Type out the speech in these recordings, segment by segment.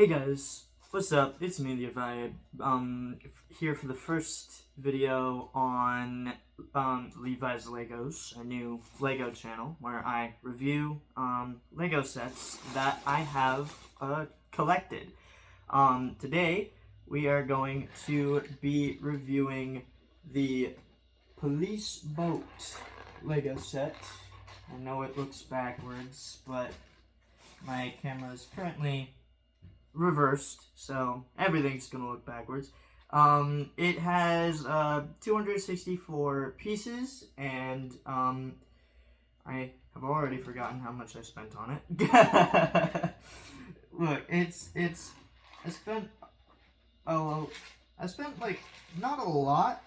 Hey guys, what's up? It's me, Levi. Here for the first video on Levi's Legos, a new Lego channel where I review Lego sets that I have collected. Today we are going to be reviewing the Police Boat Lego set. I know it looks backwards, but my camera is currently reversed, so everything's gonna look backwards. It has 264 pieces, and I have already forgotten how much I spent on it. Look, I spent like not a lot,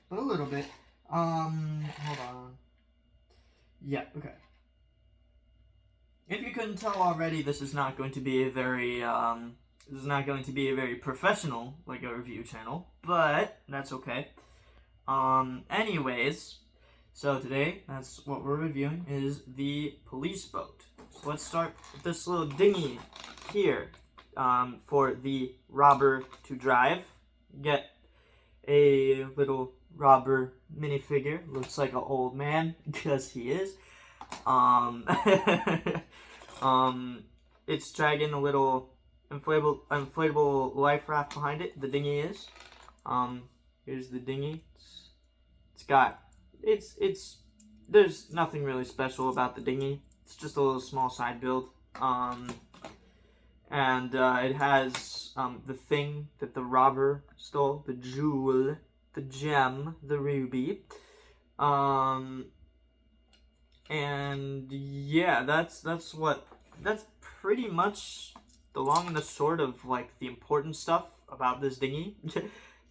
but a little bit. Hold on. Yeah, okay. If you couldn't tell already, this is not going to be a very professional Lego review channel, but that's okay. Anyways, so today that's what we're reviewing is the police boat. So let's start with this little dinghy here, for the robber to drive. Get a little robber minifigure. Looks like an old man because he is. It's dragging a little inflatable life raft behind it. The dinghy is. Here's the dinghy. There's nothing really special about the dinghy. It's just a little small side build. And it has the thing that the robber stole, the jewel, the gem, the ruby. And yeah, that's pretty much the long and the short of like the important stuff about this dinghy.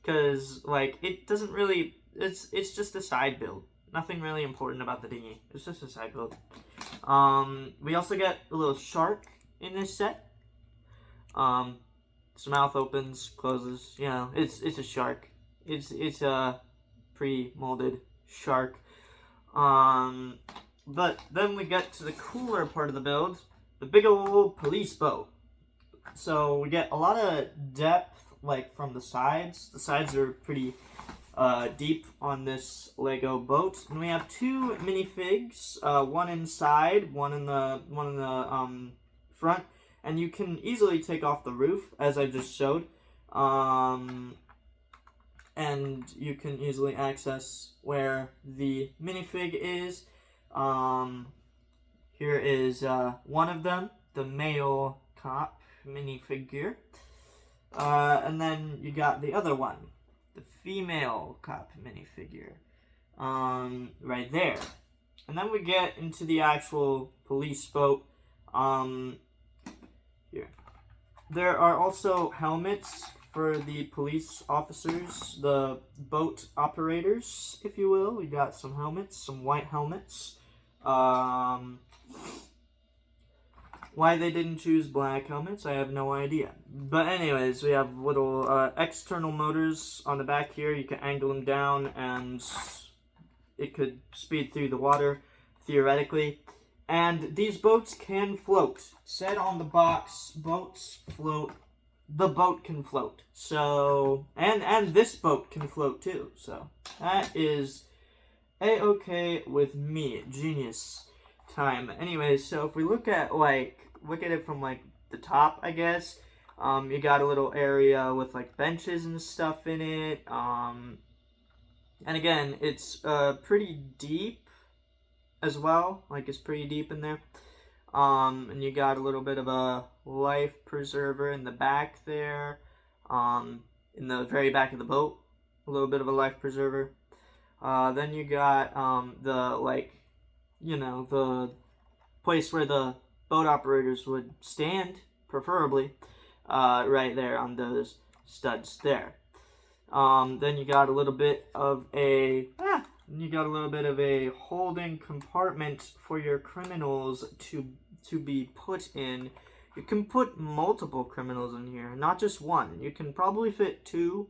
Because like it doesn't really, it's just a side build. Nothing really important about the dinghy. It's just a side build. We also get a little shark in this set. Its mouth opens, closes. You know, it's a shark. It's a pre-molded shark. But then we get to the cooler part of the build, the big old police boat. So we get a lot of depth, like from the sides. The sides are pretty deep on this Lego boat, and we have two minifigs, one inside, one in the front, and you can easily take off the roof, as I just showed. And you can easily access where the minifig is. Here is one of them, the male cop minifigure. And then you got the other one, the female cop minifigure, right there. And then we get into the actual police boat. Here. There are also helmets for the police officers, the boat operators, if you will. We got some helmets, some white helmets. Why they didn't choose black helmets, I have no idea. But anyways, we have little external motors on the back here. You can angle them down and it could speed through the water, theoretically. And these boats can float. Said on the box, boats float. The boat can float. So, and this boat can float too. So, that is A-okay with me. Genius time. Anyways, so if we look at it from like the top, I guess, you got a little area with like benches and stuff in it. And again, it's pretty deep as well. Like it's pretty deep in there. And you got a little bit of a life preserver in the back there. In the very back of the boat, a little bit of a life preserver. Then you got the place where the boat operators would stand, preferably, right there on those studs there. Then you got a little bit of a holding compartment for your criminals to be put in. You can put multiple criminals in here, not just one. You can probably fit 2,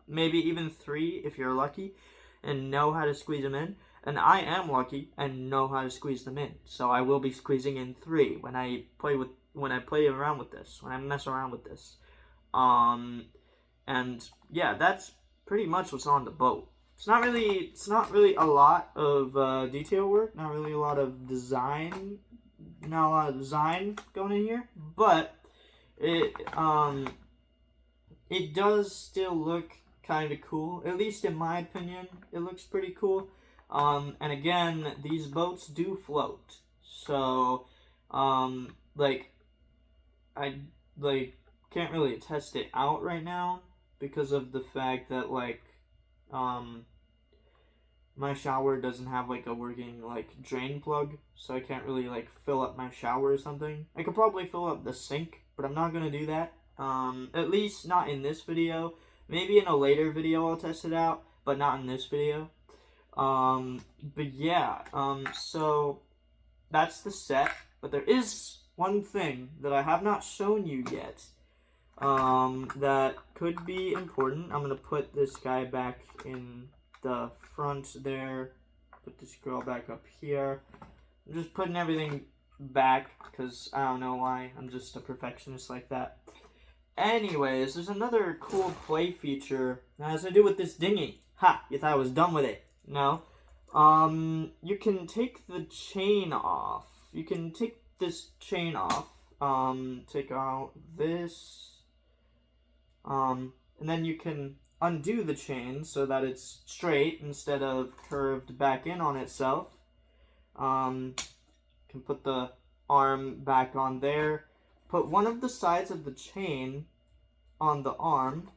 maybe even 3 if you're lucky, and know how to squeeze them in. And I am lucky and know how to squeeze them in. So I will be squeezing in 3 when I play with when I play around with this, when I mess around with this. And yeah, that's pretty much what's on the boat. It's not really a lot of detail work, not really a lot of design, not a lot of design going in here, but it does still look kind of cool. At least in my opinion, it looks pretty cool. And again, these boats do float. So, like, I, like, can't really test it out right now because of the fact that, like, my shower doesn't have, like, a working, like, drain plug. So I can't really, like, fill up my shower or something. I could probably fill up the sink, but I'm not gonna do that. At least not in this video. Maybe in a later video I'll test it out, but not in this video. But yeah, so that's the set, but there is one thing that I have not shown you yet, that could be important. I'm gonna put this guy back in the front there, put this girl back up here. I'm just putting everything back, because I don't know why, I'm just a perfectionist like that. Anyways, there's another cool play feature that has to do with this dinghy. Ha! You thought I was done with it. No. You can take the chain off. You can take this chain off. Take out this. And then you can undo the chain so that it's straight instead of curved back in on itself. Can put the arm back on there. Put one of the sides of the chain on the arm,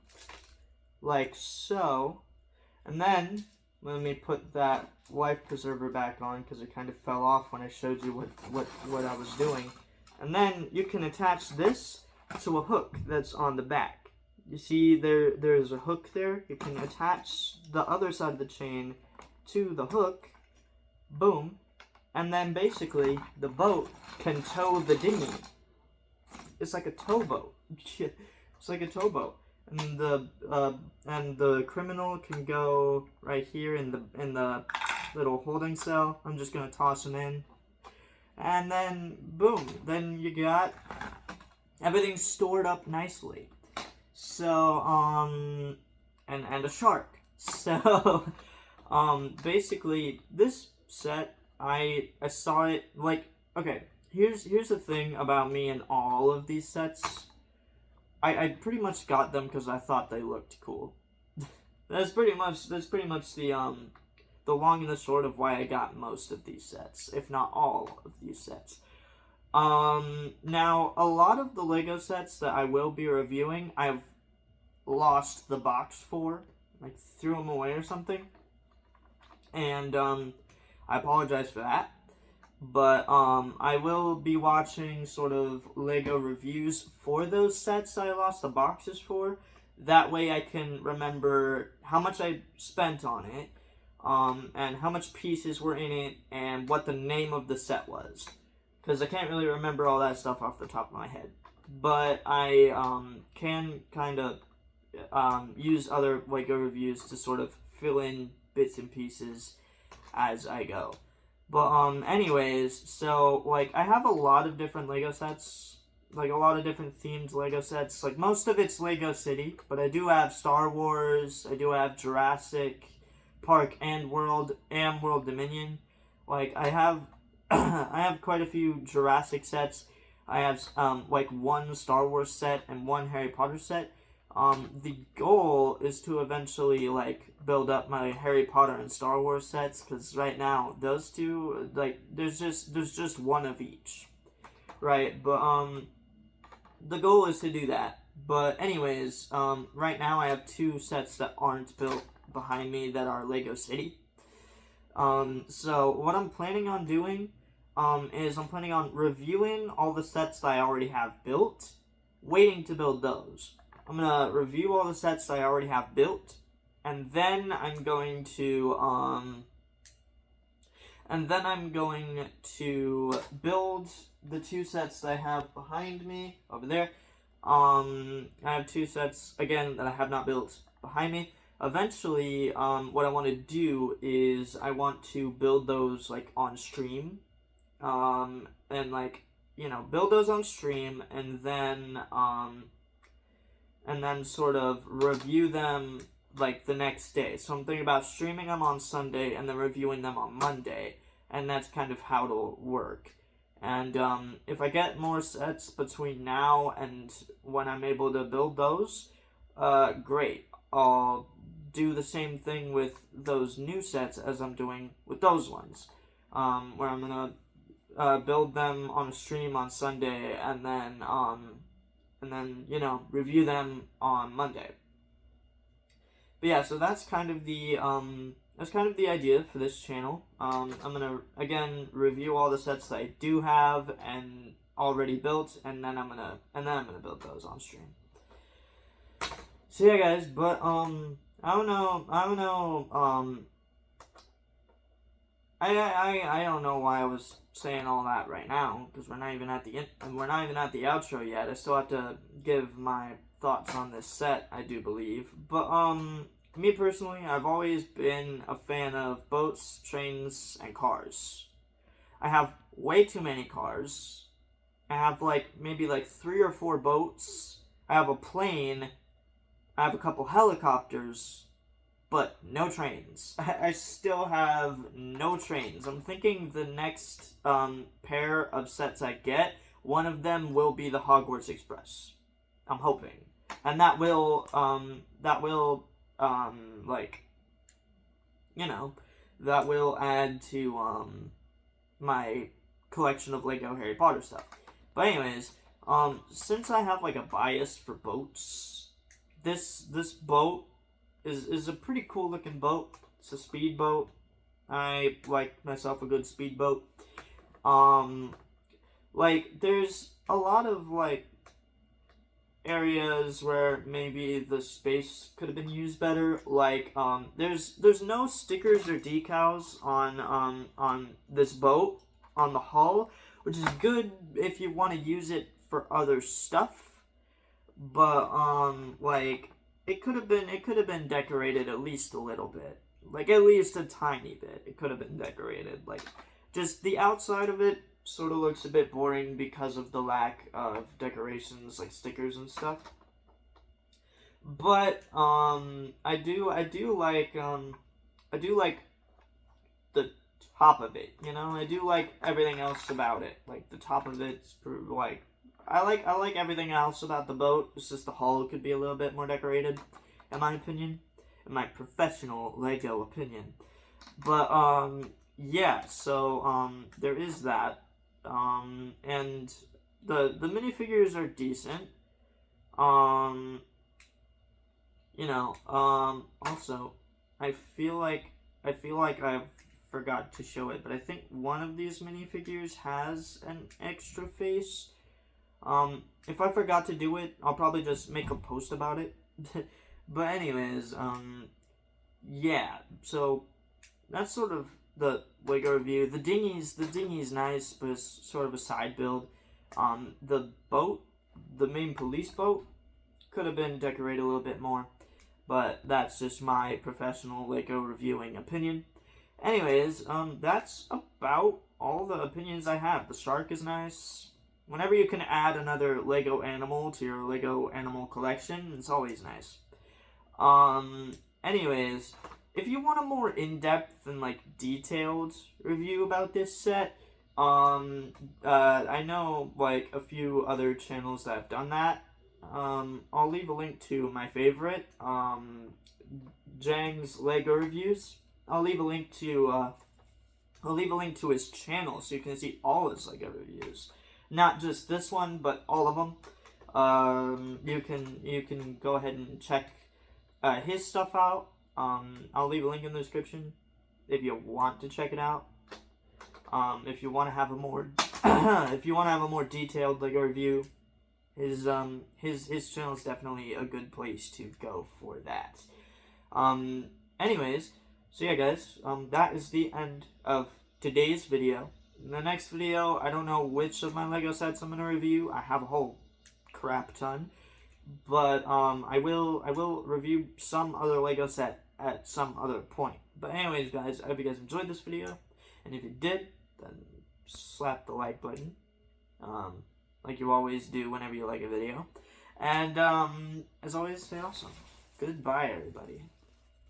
like so, and then let me put that life preserver back on because it kind of fell off when I showed you what I was doing. And then you can attach this to a hook that's on the back. You see there's a hook there. You can attach the other side of the chain to the hook, boom, and then basically the boat can tow the dinghy. It's like a towboat. It's like a towboat, and the criminal can go right here in the little holding cell. I'm just gonna toss him in, and then boom. Then you got everything stored up nicely. So and a shark. So basically this set I saw it like okay. Here's the thing about me and all of these sets. I pretty much got them because I thought they looked cool. that's pretty much the long and the short of why I got most of these sets, if not all of these sets. Now a lot of the Lego sets that I will be reviewing, I've lost the box for, like threw them away or something, and I apologize for that. But I will be watching sort of Lego reviews for those sets I lost the boxes for. That way I can remember how much I spent on it, and how much pieces were in it, and what the name of the set was. Because I can't really remember all that stuff off the top of my head. But I can kind of use other Lego reviews to sort of fill in bits and pieces as I go. But, anyways, so, like, I have a lot of different Lego sets, like, a lot of different themed Lego sets, like, most of it's Lego City, but I do have Star Wars, I do have Jurassic Park and World Dominion, like, I have, I have quite a few Jurassic sets, I have, like, one Star Wars set and one Harry Potter set. The goal is to eventually, like, build up my Harry Potter and Star Wars sets, because right now, those two, like, there's just one of each, right? But, the goal is to do that. But anyways, right now I have two sets that aren't built behind me that are Lego City. So what I'm planning on doing, is I'm planning on reviewing all the sets that I already have built, waiting to build those. I'm gonna review all the sets I already have built, and then I'm going to build the two sets that I have behind me over there. I have two sets again that I have not built behind me. Eventually, what I want to do is I want to build those like on stream, and like build those on stream, and then sort of review them like the next day. So I'm thinking about streaming them on Sunday and then reviewing them on Monday, and that's kind of how it'll work. And if I get more sets between now and when I'm able to build those, great. I'll do the same thing with those new sets as I'm doing with those ones, where I'm gonna build them on a stream on Sunday, and then review them on Monday. But yeah, so that's kind of the idea for this channel. I'm gonna again review all the sets that I do have and already built, and then I'm gonna build those on stream. So yeah, guys, but I don't know. I don't know why I was saying all that right now, because we're not even at the outro yet. I still have to give my thoughts on this set, I do believe. But me personally, I've always been a fan of boats, trains, and cars. I have way too many cars. I have maybe 3 or 4 boats. I have a plane. I have a couple helicopters, but no trains. I still have no trains. I'm thinking the next pair of sets I get, one of them will be the Hogwarts Express. I'm hoping, and that will add to my collection of Lego Harry Potter stuff. But anyways, since I have a bias for boats, this boat is a pretty cool looking boat. It's a speedboat. I like myself a good speedboat. There's a lot of areas where maybe the space could have been used better. There's no stickers or decals on this boat on the hull, which is good if you want to use it for other stuff. But it could have been decorated at least a little bit, at least a tiny bit. It could have been decorated. Just the outside of it sort of looks a bit boring because of the lack of decorations like stickers and stuff. But I do like the top of it. I do like everything else about it. The top of it's I like everything else about the boat. It's just the hull could be a little bit more decorated, in my opinion, in my professional Lego opinion. But yeah. So there is that. And the minifigures are decent. Also, I feel like I've forgot to show it, but I think one of these minifigures has an extra face. If I forgot to do it, I'll probably just make a post about it. But anyways, yeah, so that's sort of the Lego review. The dinghy's nice, but it's sort of a side build. The boat, the main police boat, could have been decorated a little bit more, but that's just my professional Lego reviewing opinion. Anyways, that's about all the opinions I have. The shark is nice. Whenever you can add another Lego animal to your Lego animal collection, it's always nice. Anyways, if you want a more in-depth and detailed review about this set, I know a few other channels that have done that. I'll leave a link to my favorite, Jang's Lego Reviews. I'll leave a link to his channel so you can see all his Lego reviews. Not just this one, but all of them. You can go ahead and check his stuff out. I'll leave a link in the description if you want to check it out. If you want to have a more detailed Lego review, his channel is definitely a good place to go for that. Anyways, so yeah, guys, that is the end of today's video. In the next video, I don't know which of my Lego sets I'm gonna review. I have a whole crap ton, but I will review some other Lego set at some other point. But anyways, guys, I hope you guys enjoyed this video, and if you did, then slap the like button. like you always do whenever you like a video. And as always, stay awesome. Goodbye, everybody.